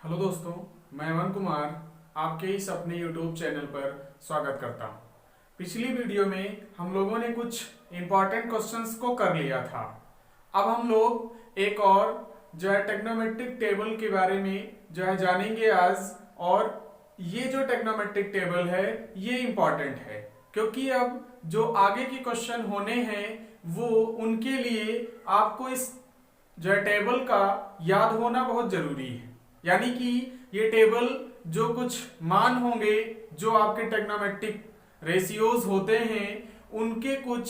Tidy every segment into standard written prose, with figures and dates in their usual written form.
Hello दोस्तों, मैं अमन कुमार आपके इस अपने यूट्यूब चैनल पर स्वागत करता हूँ। पिछली वीडियो में हम लोगों ने कुछ इम्पॉर्टेंट क्वेश्चंस को कर लिया था। अब हम लोग एक और जो है टेक्नोमेट्रिक टेबल के बारे में जो है जानेंगे आज। और ये जो टेक्नोमेट्रिक टेबल है ये इम्पॉर्टेंट है क्योंकि अब जो आगे के क्वेश्चन होने हैं वो उनके लिए आपको इस जो है टेबल का याद होना बहुत जरूरी है। यानी कि ये टेबल जो कुछ मान होंगे जो आपके ट्रिग्नोमेट्रिक रेशियोज होते हैं उनके कुछ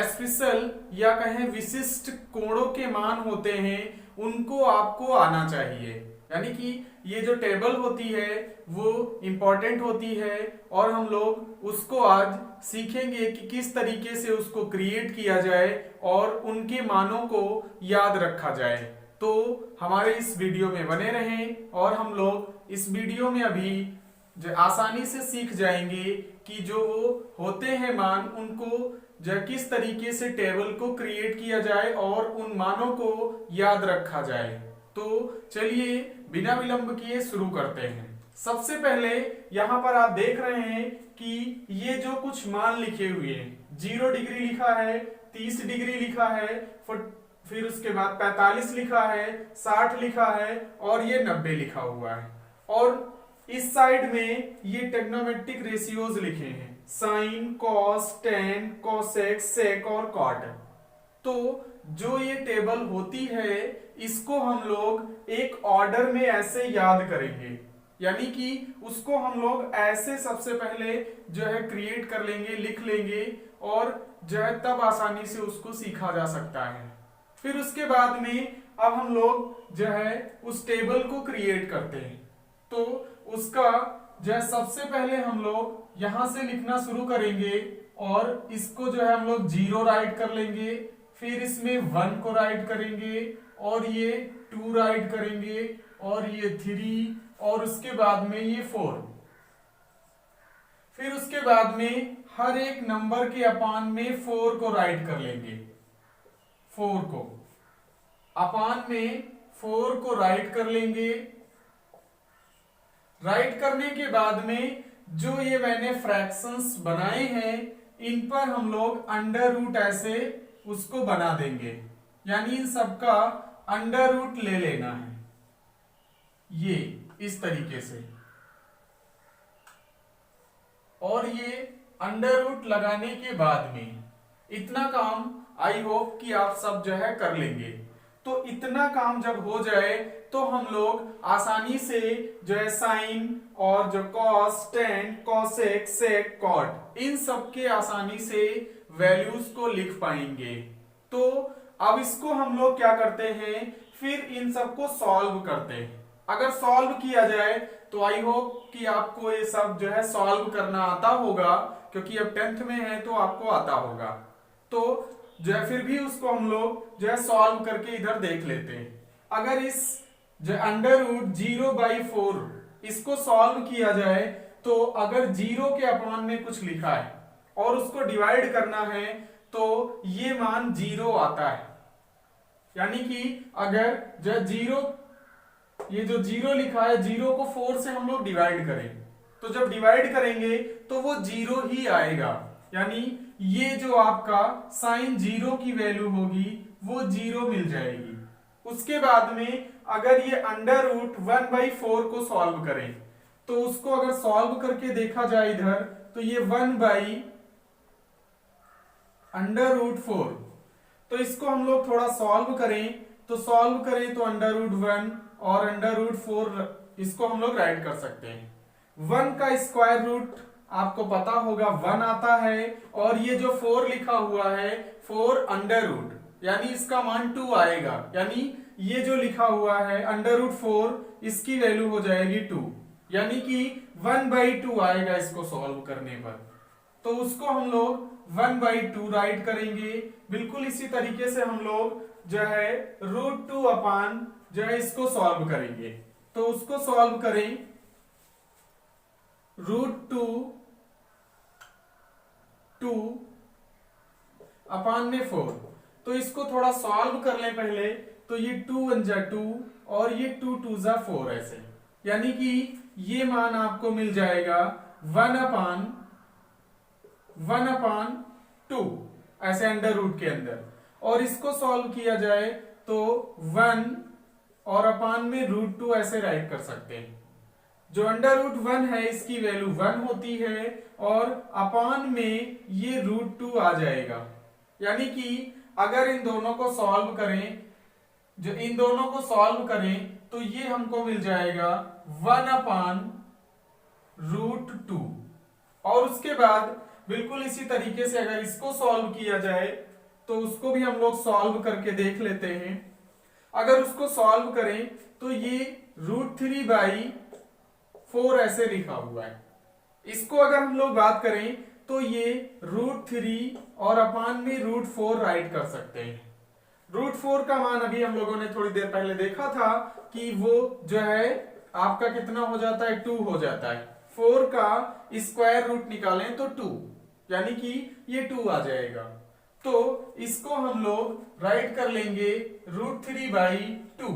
स्पेशल या कहें विशिष्ट कोणों के मान होते हैं उनको आपको आना चाहिए। यानी कि ये जो टेबल होती है वो इम्पोर्टेंट होती है और हम लोग उसको आज सीखेंगे कि किस तरीके से उसको क्रिएट किया जाए और उनके मानों को याद रखा जाए। तो हमारे इस वीडियो में बने रहें और हम लोग इस वीडियो में अभी जो आसानी से सीख जाएंगे कि जो वो होते हैं मान उनको जो किस तरीके से टेबल को क्रिएट किया जाए और उन मानों को याद रखा जाए। तो चलिए बिना विलंब किए शुरू करते हैं। सबसे पहले यहाँ पर आप देख रहे हैं कि ये जो कुछ मान लिखे हुए हैं 0 डिग्री लिखा है, 30 डिग्री लिखा है, फिर उसके बाद 45 लिखा है, 60 लिखा है और ये 90 लिखा हुआ है। और इस साइड में ये ट्रिग्नोमेट्रिक रेशियोज लिखे हैं साइन, कॉस, टेन, कोसेक, सेक और कॉट। तो जो ये टेबल होती है इसको हम लोग एक ऑर्डर में ऐसे याद करेंगे। यानी कि उसको हम लोग ऐसे सबसे पहले जो है क्रिएट कर लेंगे, लिख लेंगे और जो है तब आसानी से उसको सीखा जा सकता है। फिर उसके बाद में अब हम लोग जो है उस टेबल को क्रिएट करते हैं। तो उसका जो है सबसे पहले हम लोग यहां से लिखना शुरू करेंगे और इसको जो है हम लोग 0 राइट कर लेंगे, फिर इसमें 1 को राइट करेंगे और ये 2 राइट करेंगे और ये 3 और उसके बाद में ये 4। फिर उसके बाद में हर एक नंबर के अपान में 4 को राइट कर लेंगे। 4 को अपान में 4 को राइट कर लेंगे। राइट करने के बाद में जो ये मैंने फ्रैक्शंस बनाए हैं इन पर हम लोग अंडर रूट ऐसे उसको बना देंगे। यानी इन सबका अंडर रूट ले लेना है ये इस तरीके से। और ये अंडर रूट लगाने के बाद में इतना काम आई होप कि आप सब जो है कर लेंगे। तो इतना काम जब हो जाए तो हम लोग आसानी से जो है साइन और जो cos, tan, cosec, sec, cot इन सब के आसानी से वैल्यूज को लिख पाएंगे। तो अब इसको हम लोग क्या करते हैं, फिर इन सबको सॉल्व करते हैं। अगर सॉल्व किया जाए तो आई होप कि आपको ये सब जो है सॉल्व करना आता होगा क्योंकि अब 10th में है तो आपको आता होगा। तो जो है फिर भी उसको हम लोग जो है सॉल्व करके इधर देख लेते हैं। अगर इस जो अंडर रूट 0/4 इसको सॉल्व किया जाए तो अगर 0 के अपान में कुछ लिखा है और उसको डिवाइड करना है तो ये मान 0 आता है। यानी कि अगर जो 0 ये जो 0 लिखा है 0 को 4 से हम लोग डिवाइड करें तो जब डिवाइड करेंगे तो वो 0 ही आएगा। यानी ये जो आपका साइन 0 की वैल्यू होगी वो 0 मिल जाएगी। उसके बाद में अगर ये अंडर रूट 1/4 को सॉल्व करें तो उसको अगर सॉल्व करके देखा जाए इधर तो ये 1/√4। तो इसको हम लोग थोड़ा सॉल्व करें तो अंडर रूट 1 और अंडर रूट 4 इसको हम लोग राइट कर सकते हैं। 1 का स्क्वायर रूट आपको पता होगा 1 आता है और ये जो 4 लिखा हुआ है 4 अंडर रूट यानी इसका मान 2 आएगा। यानी ये जो लिखा हुआ है अंडर रूट 4 इसकी वैल्यू हो जाएगी 2 यानी कि 1/2 आएगा इसको सॉल्व करने पर। तो उसको हम लोग 1/2 राइट करेंगे। बिल्कुल इसी तरीके से हम लोग जो है √2 अपान जो है इसको सॉल्व करेंगे। तो उसको सॉल्व करें √2 अपान में 4। तो इसको थोड़ा सॉल्व कर लें पहले। तो ये 2 1 जा 2 और ये 2 2 जा 4 ऐसे यानी कि ये मान आपको मिल जाएगा 1/2 ऐसे अंडर रूट के अंदर। और इसको सॉल्व किया जाए तो 1 और अपान में √2 ऐसे राइट कर सकते हैं। जो अंडर रूट 1 है इसकी वैल्यू 1 होती है और अपान में ये √2 आ जाएगा। यानी कि अगर इन दोनों को सॉल्व करें, जो इन दोनों को सॉल्व करें तो ये हमको मिल जाएगा 1/√2। और उसके बाद बिल्कुल इसी तरीके से अगर इसको सॉल्व किया जाए तो उसको भी हम लोग सॉल्व करके देख लेते हैं। अगर उसको सॉल्व करें तो ये √3/4 ऐसे लिखा हुआ है। इसको अगर हम लोग बात करें तो ये √3 और अपान में √4 राइट कर सकते हैं। √4 का मान अभी हम लोगों ने थोड़ी देर पहले देखा था कि वो जो है आपका कितना हो जाता है, 2 हो जाता है। 4 का स्क्वायर रूट निकालें तो 2, यानी कि ये 2 आ जाएगा। तो इसको हम लोग राइट कर लेंगे √3/2।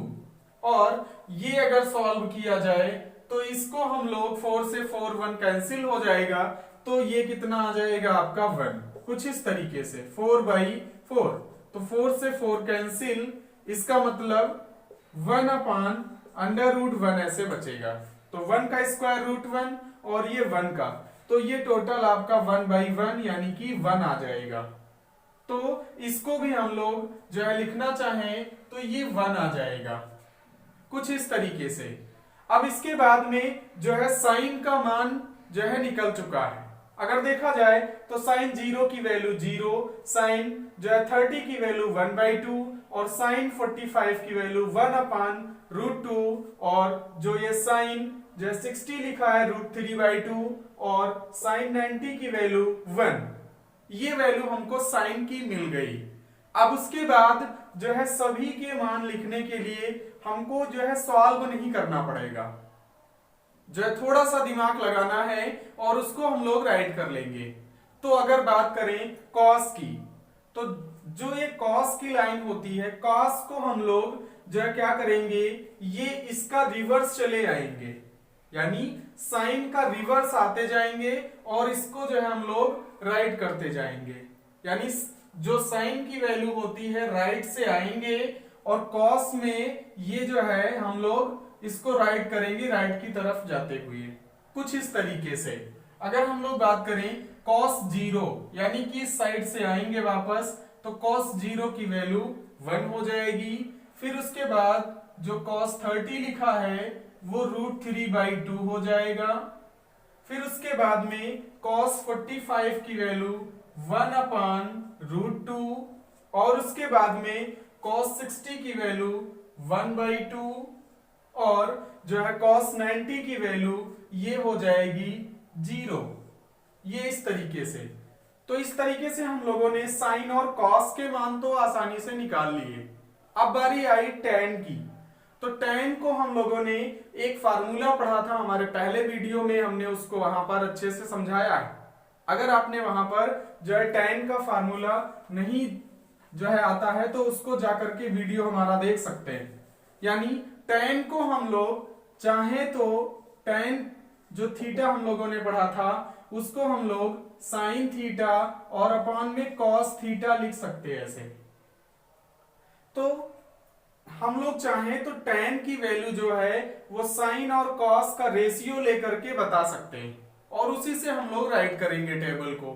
और ये अगर सॉल्व किया जाए तो इसको हम लोग 4 से 4 1 कैंसिल हो जाएगा, तो ये कितना आ जाएगा आपका 1। कुछ इस तरीके से 4/4, तो 4 से 4 कैंसिल, इसका मतलब 1/√1 ऐसे बचेगा। तो 1 का स्क्वायर रूट 1 और ये 1 का, तो ये टोटल आपका 1/1 यानी कि 1 आ जाएगा। तो इसको भी हम लोग जो है लिखना चाहें तो ये 1 आ जाएगा कुछ इस तरीके से। अब इसके बाद में जो है साइन का मान जो है निकल चुका है। अगर देखा जाए तो साइन 0 की वैल्यू 0, साइन जो है 30 की वैल्यू 1/2 और साइन 45 की वैल्यू 1/√2 और जो ये साइन जो है 60 लिखा है √3/2 और साइन 90 की वैल्यू 1, ये वैल्यू हमको साइन की मिल गई। अब उसके बाद जो है सभी के मान लिखने के लिए हमको जो है सॉल्व नहीं करना पड़ेगा, जो है थोड़ा सा दिमाग लगाना है और उसको हम लोग राइट कर लेंगे। तो अगर बात करें कॉस की, तो जो ये कॉस की लाइन होती है, कॉस को हम लोग जो है क्या करेंगे, ये इसका रिवर्स चले आएंगे, यानी साइन का रिवर्स आते जाएंगे और इसको जो है हम लोग राइट करते जाएंगे। यानी जो साइन की वैल्यू होती है राइट से आएंगे और कॉस में ये जो है हम लोग इसको राइट करेंगे राइट की तरफ जाते हुए, कुछ इस तरीके से। अगर हम लोग बात करें cos 0 यानी कि इस साइड से आएंगे वापस, तो cos 0 की वैल्यू 1 हो जाएगी। फिर उसके बाद जो cos 30 लिखा है वो √3/2 हो जाएगा। फिर उसके बाद में cos 45 की वैल्यू 1/√2 और उसके बाद में cos 60 की वैल्यू 1/2 और जो है cos 90 की वैल्यू ये हो जाएगी 0। ये इस तरीके से। तो इस तरीके से हम लोगों ने साइन और cos के मान तो आसानी से निकाल लिए। अब बारी आई tan की। तो tan को हम लोगों ने एक फार्मूला पढ़ा था हमारे पहले वीडियो में, हमने उसको वहां पर अच्छे से समझाया है। अगर आपने वहां पर जो है tan का फार्मूला नहीं जो है आता है तो उसको जाकर के वीडियो हमारा देख सकते हैं। यानी tan को हम लोग चाहे तो tan जो थीटा हम लोगों ने पढ़ा था उसको हम लोग साइन थीटा और अपान में cos थीटा लिख सकते हैं ऐसे। तो हम लोग चाहें तो tan की वैल्यू जो है वो साइन और cos का रेशियो लेकर के बता सकते हैं और उसी से हम लोग राइट करेंगे टेबल को।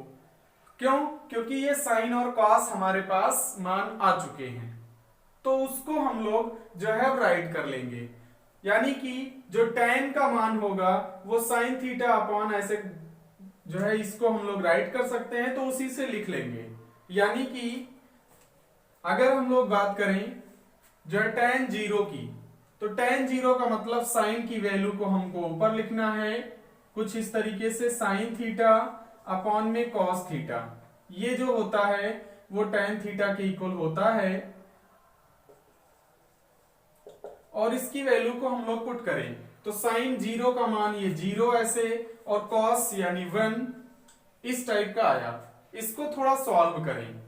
क्यों? क्योंकि ये साइन और cos हमारे पास मान आ चुके हैं, तो उसको हम लोग जो है राइट कर लेंगे। यानी कि जो tan का मान होगा वो साइन थीटा अपॉन ऐसे जो है इसको हम लोग राइट कर सकते हैं, तो उसी से लिख लेंगे। यानी कि अगर हम लोग बात करें जो है tan 0 की, तो tan 0 का मतलब साइन की वैल्यू को हमको ऊपर लिखना है कुछ इस तरीके से, साइन थीटा अपॉन में cos थीटा। ये जो होता है वो tan थीटा के इक्वल होता है और इसकी वैल्यू को हम लोग पुट करें तो साइन 0 का मान ये 0 ऐसे और cos यानी 1 इस टाइप का आया। इसको थोड़ा सॉल्व करें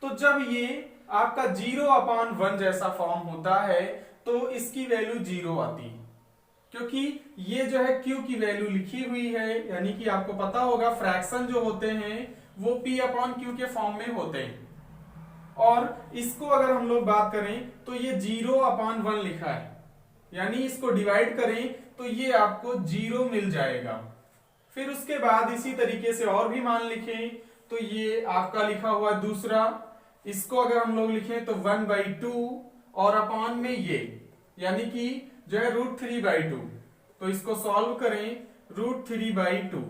तो जब ये आपका 0/1 जैसा फॉर्म होता है तो इसकी वैल्यू 0 आती, क्योंकि ये जो है q की वैल्यू लिखी हुई है, यानी कि आपको पता होगा फ्रैक्शन जो होते हैं वो p अपॉन q के फॉर्म में होते हैं। और इसको अगर हम लोग बात करें तो ये 0/1 लिखा है, यानी इसको डिवाइड करें तो ये आपको 0 मिल जाएगा। फिर उसके बाद इसी तरीके से और भी मान लिखें तो ये आपका लिखा हुआ दूसरा, इसको अगर हम लोग लिखें तो 1/2 और अपॉन में ये यानी कि जो है √3/2। तो इसको सॉल्व करें √3/2।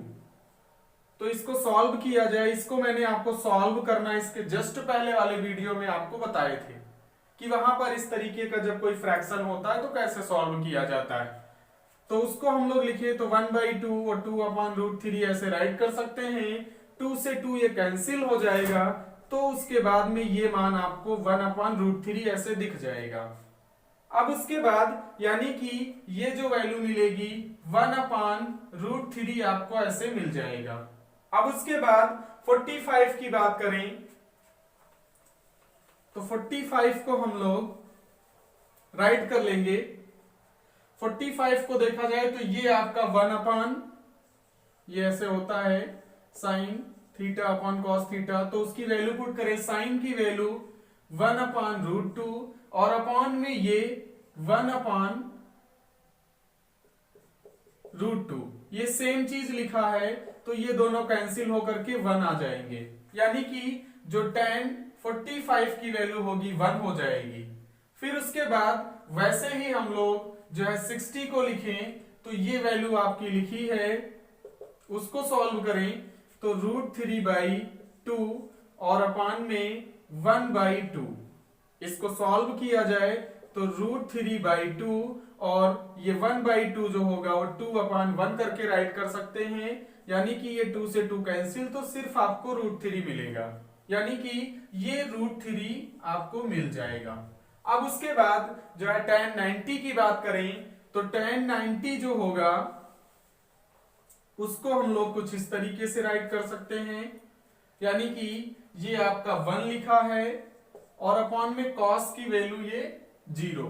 तो इसको सॉल्व किया जाए, इसको मैंने आपको सॉल्व करना इसके जस्ट पहले वाले वीडियो में आपको बताए थे कि वहां पर इस तरीके का जब कोई फ्रैक्शन होता है तो कैसे सॉल्व किया जाता है। तो उसको हम लोग लिखे तो 1/2 और 2/√3 ऐसे राइट कर सकते हैं। 2 से 2 ये कैंसिल हो जाएगा, तो उसके बाद में ये मान आपको 1/√3 ऐसे दिख जाएगा। अब उसके बाद यानी कि ये जो वैल्यू मिलेगी 1/√3 आपको ऐसे मिल जाएगा। अब उसके बाद 45 की बात करें तो 45 को हम लोग राइट कर लेंगे। 45 को देखा जाए तो ये आपका 1/, ये ऐसे होता है sine theta upon cos theta, तो उसकी वैल्यू पुट करें, साइन की वैल्यू 1/√2 और अपॉन में ये 1/√2, ये सेम चीज लिखा है तो ये दोनों कैंसिल होकर के 1 आ जाएंगे, यानी कि जो tan 45 की वैल्यू होगी 1 हो जाएगी। फिर उसके बाद वैसे ही हम लोग जो है 60 को लिखें तो ये वैल्यू आपकी लिखी है, उसको सॉल्व करें तो √3/2 और अपान में 1/2। इसको सॉल्व किया जाए तो √3/2 और ये 1/2 जो होगा वो 2/1 करके राइट कर सकते हैं, यानी कि ये 2 से 2 कैंसिल, तो सिर्फ आपको √3 मिलेगा, यानी कि ये √3 आपको मिल जाएगा। अब उसके बाद जो है tan 90 की बात करें तो tan 90 जो होगा उसको हम लोग कुछ इस तरीके से राइट कर सकते हैं, यानी कि ये आपका 1 लिखा है और अपॉन में cos की वैल्यू ये 0,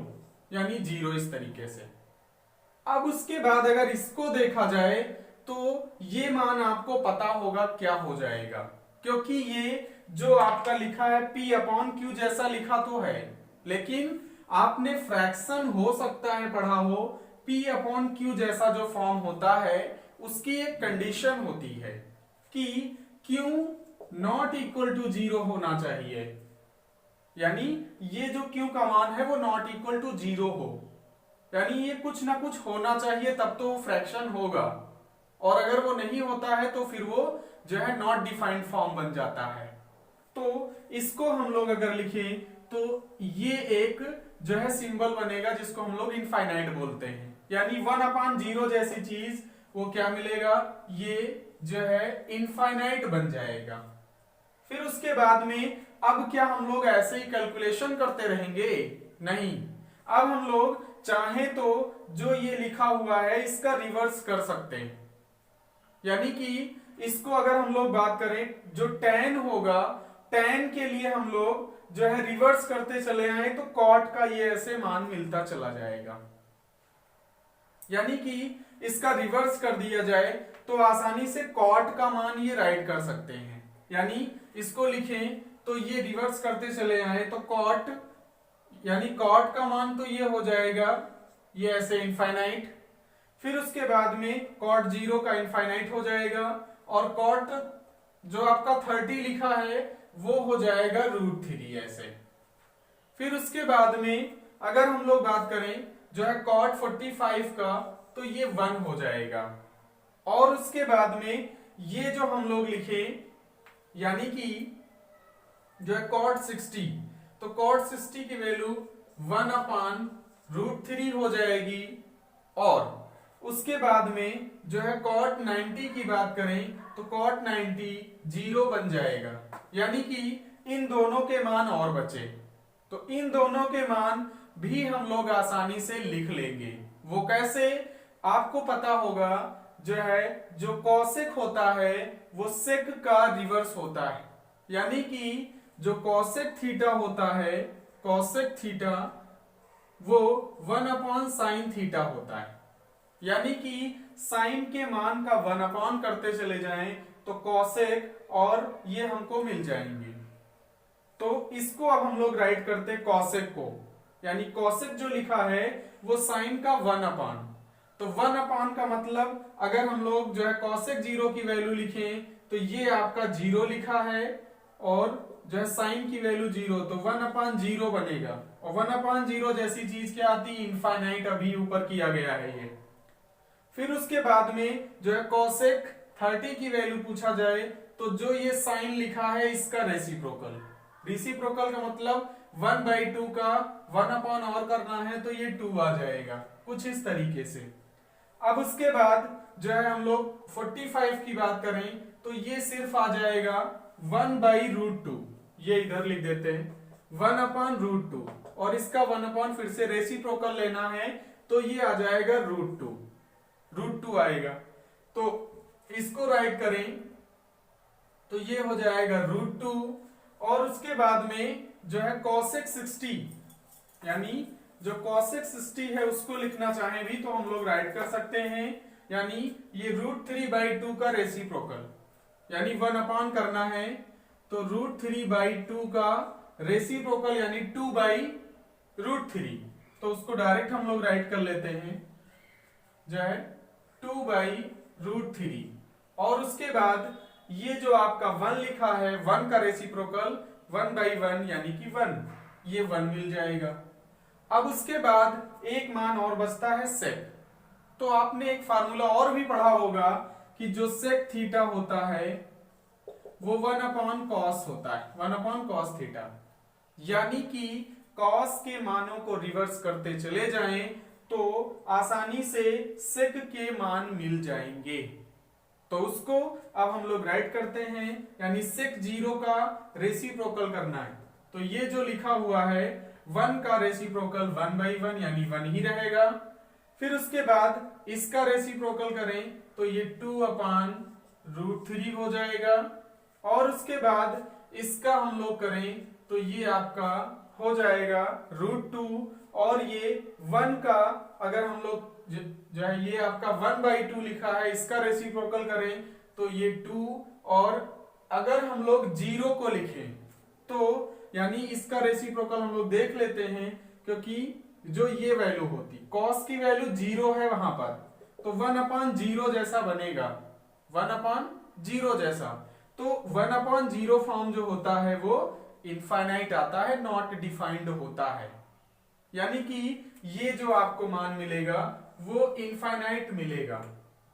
यानी 0 इस तरीके से। अब उसके बाद अगर इसको देखा जाए तो ये मान आपको पता होगा क्या हो जाएगा, क्योंकि ये जो आपका लिखा है P/Q जैसा लिखा तो है, लेकिन आपने फ्रैक्शन हो सकता है पढ़ा हो, P/Q जैसा जो फॉर्म होता है उसकी एक कंडीशन होती है कि Q नॉट इक्वल टू 0 होना चाहिए, यानी ये जो Q का मान है वो नॉट इक्वल टू 0 हो, यानी ये कुछ ना कुछ होना चाहिए तब तो वो फ्रैक्शन होगा, और अगर वो नहीं होता है तो फिर वो जो है नॉट डिफाइंड फॉर्म बन जाता है। तो इसको हम लोग अगर लिखें तो ये एक जो है सिंबल बनेगा जिसको हम लोग इनफाइनाइट बोलते हैं, यानी 1/0 जैसी चीज वो क्या मिलेगा, ये जो है इनफाइनाइट बन जाएगा। फिर उसके बाद में अब क्या हम लोग ऐसे ही कैलकुलेशन करते रहेंगे? नहीं, अब हम लोग चाहे तो जो ये लिखा हुआ है इसका रिवर्स कर सकते हैं, यानी कि इसको अगर हम लोग बात करें जो tan होगा, tan के लिए हम लोग जो है रिवर्स करते चले आए तो cot का ये ऐसे मान मिलता चला जाएगा, यानी कि इसका रिवर्स कर दिया जाए तो आसानी से cot का मान ये राइट कर सकते हैं, यानी इसको लिखें तो ये रिवर्स करते चले आए तो cot, यानी cot का मान तो ये हो जाएगा ये ऐसे इनफाइनाइट, फिर उसके बाद में cot 0 का इनफाइनाइट हो जाएगा और cot जो आपका 30 लिखा है वो हो जाएगा √3 ऐसे। फिर उसके बाद में अगर हम लोग बात करें जो है cot 45 का तो ये 1 हो जाएगा, और उसके बाद में ये जो हम लोग लिखे यानी कि जो है cot 60, तो cot 60 की वैल्यू 1/√3 हो जाएगी, और उसके बाद में जो है cot 90 की बात करें तो cot 90 0 बन जाएगा, यानी कि इन दोनों के मान और बचे, तो इन दोनों के मान भी हम लोग आसानी से लिख लेंगे। वो कैसे? आपको पता होगा जो है जो कॉसेक होता है वो सेक का रिवर्स होता है, यानी कि जो कॉसेक थीटा होता है, कॉसेक थीटा वो 1/sin थीटा होता है, यानी कि साइन के मान का 1 करते चले जाएं तो कॉसेक और ये हमको मिल जाएंगे। तो इसको अब हम लोग राइट करते हैं कॉसेक को, यानी कॉसेक जो लिखा है वो साइन का 1 तो 1 का मतलब अगर हम लोग जो है कॉसेक 0 की वैल्यू लिखें तो ये आपका 0 लिखा है और जो है साइन की वैल्यू 0 तो 1/0 बनेगा। और 1/0 जैसी चीज क्या आती है, इनफाइनाइट, अभी ऊपर किया गया है ये। फिर उसके बाद में जो है कॉसेक 30 की वैल्यू पूछा जाए तो जो ये साइन लिखा है इसका रेसिप्रोकल, रेसिप्रोकल का मतलब 1/2 का 1 और करना है तो ये 2 आ जाएगा, कुछ इस तरीके से। अब उसके बाद जो है हम लोग 45 की बात करें तो ये सिर्फ आ जाएगा 1/√2, ये इधर लिख देते हैं 1/√2 और इसका 1 फिर से रेसिप्रोकल लेना है तो ये आ जाएगा √2 आएगा। तो इसको राइट करें तो ये हो जाएगा √2 और उसके बाद में जो है cosec 60, यानी जो cosec 60 है उसको लिखना चाहें भी तो हम लोग राइट कर सकते हैं, यानी ये √3/2 का रेसिप्रोकल, यानी 1 करना है तो √3/2 का रेसिप्रोकल यानी 2/√3, तो उसको डायरेक्ट हम लोग राइट कर लेते हैं जो है 2/√3 और उसके बाद ये जो आपका 1 लिखा है 1 का रेसिप्रोकल 1/1 यानी कि 1, ये 1 मिल जाएगा। अब उसके बाद एक मान और बचता है सेक। तो आपने एक फार्मूला और भी पढ़ा होगा कि जो सेक थीटा होता है वो 1/cos होता है, 1/cos थीटा, यानी कि cos के मानों को रिवर्स करते चले जाएं तो आसानी से सेक के मान मिल जाएंगे। तो उसको अब हम लोग राइट करते हैं, यानी सेक 0 का रेसिप्रोकल करना है तो ये जो लिखा हुआ है 1 का रेसिप्रोकल 1/1 यानी 1 ही रहेगा। फिर उसके बाद इसका रेसिप्रोकल करें तो ये 2/√3 हो जाएगा और उसके बाद इसका हम लोग करें तो ये आपका हो जाएगा √2 और ये 1 का अगर हम लोग जो है ये आपका 1/2 लिखा है इसका रेसिप्रोकल करें तो ये 2 और अगर हम लोग 0 को लिखें तो यानी इसका रेसिप्रोकल हम लोग देख लेते हैं, क्योंकि जो ये वैल्यू होती cos की वैल्यू 0 है वहां पर तो 1/0 जैसा बनेगा, 1/0 जैसा। तो 1/0 फॉर्म जो होता है वो इनफाइनाइट आता है, नॉट डिफाइंड होता है, यानी कि ये जो आपको मान मिलेगा वो इनफाइनाइट मिलेगा।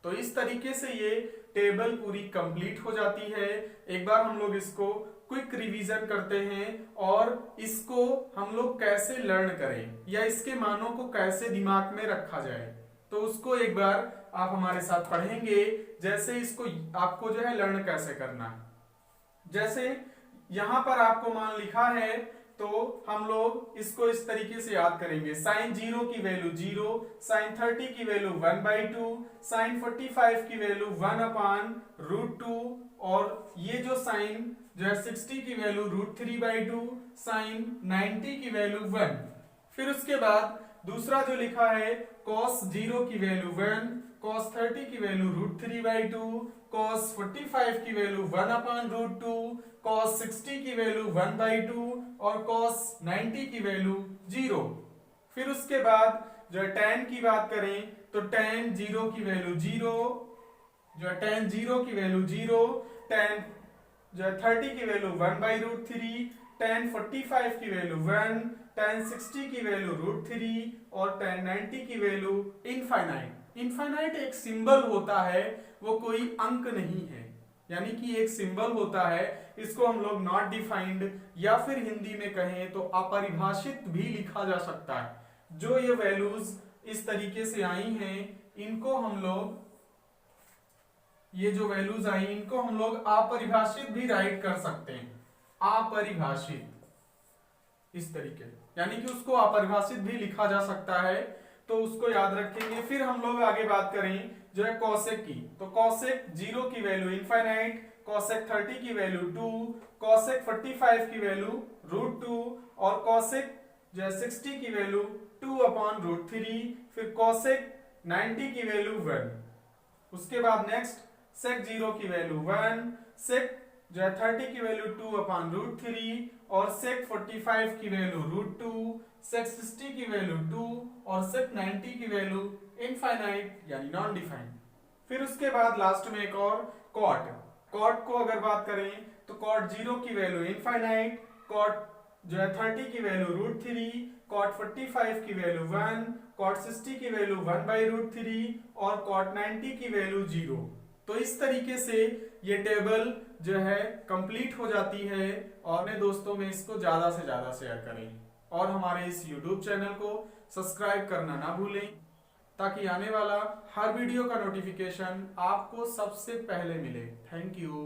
तो इस तरीके से ये टेबल पूरी कंप्लीट हो जाती है। एक बार हम लोग इसको क्विक रिवीजन करते हैं और इसको हम लोग कैसे लर्न करें या इसके मानों को कैसे दिमाग में रखा जाए, तो उसको एक बार आप हमारे साथ पढ़ेंगे, जैसे इसको आपको जो है लर्न कैसे करना है। जैसे यहां पर आपको मान लिखा है तो हम लोग इसको इस तरीके से याद करेंगे, साइन 0 की वैल्यू 0, साइन 30 की वैल्यू 1/2, साइन 45 की वैल्यू 1/√2 और ये जो साइन जो है 60 की वैल्यू √3/2, साइन 90 की वैल्यू 1। फिर उसके बाद दूसरा जो लिखा है cos 0 की वैल्यू 1, cos 30 की वैल्यू √3/2, cos 45 की वैल्यू 1/√2, cos 60 की वैल्यू 1/2 और cos 90 की वैल्यू 0। फिर उसके बाद जो है tan की बात करें तो tan 0 की वैल्यू 0, जो है tan 0 की वैल्यू 0, tan जो है 30 की वैल्यू 1/√3, tan 45 की वैल्यू 1, tan 60 की वैल्यू √3 और tan 90 की वैल्यू इनफाइनाइट। इनफाइनाइट एक सिंबल होता है, वो कोई अंक नहीं है, यानी कि एक सिंबल होता है, इसको हम लोग नॉट डिफाइंड या फिर हिंदी में कहें तो अपरिभाषित भी लिखा जा सकता है। जो ये वैल्यूज इस तरीके से आई हैं इनको हम लोग, ये जो वैल्यूज आई इनको हम लोग अपरिभाषित भी राइट कर सकते हैं, अपरिभाषित इस तरीके, यानी कि उसको अपरिभाषित भी लिखा जा सकता है, तो उसको याद रखेंगे। फिर हम लोग आगे बात करें जो है कॉसेक की, तो कॉसेक 0 की वैल्यू इनफाइनाइट, कॉसेक 30 की वैल्यू 2, कॉसेक 45 की वैल्यू √2 और कॉसेक जो है 60 की वैल्यू 2/√3। फिर कॉसेक 90 की वैल्यू 1। उसके बाद नेक्स्ट sec 0 की वैल्यू 1, sec जो है 30 की वैल्यू 2/√3 और sec 45 की वैल्यू √2, sec 60 की वैल्यू 2 और sec 90 की वैल्यू इनफाइनाइट यानी नॉन डिफाइंड। फिर उसके बाद लास्ट में एक और कॉट को अगर बात करें तो cot 0 की वैल्यू इनफाइनाइट, cot जो है 30 की वैल्यू √3, cot 45 की वैल्यू 1, cot 60 की वैल्यू 1/√3 और cot 90 की वैल्यू 0। तो इस तरीके से ये टेबल जो है कंप्लीट हो जाती है और अपने दोस्तों में इसको ज्यादा से ज्यादा शेयर करें और हमारे इस YouTube चैनल को सब्सक्राइब करना ना भूलें ताकि आने वाला हर वीडियो का नोटिफिकेशन आपको सबसे पहले मिले। Thank you.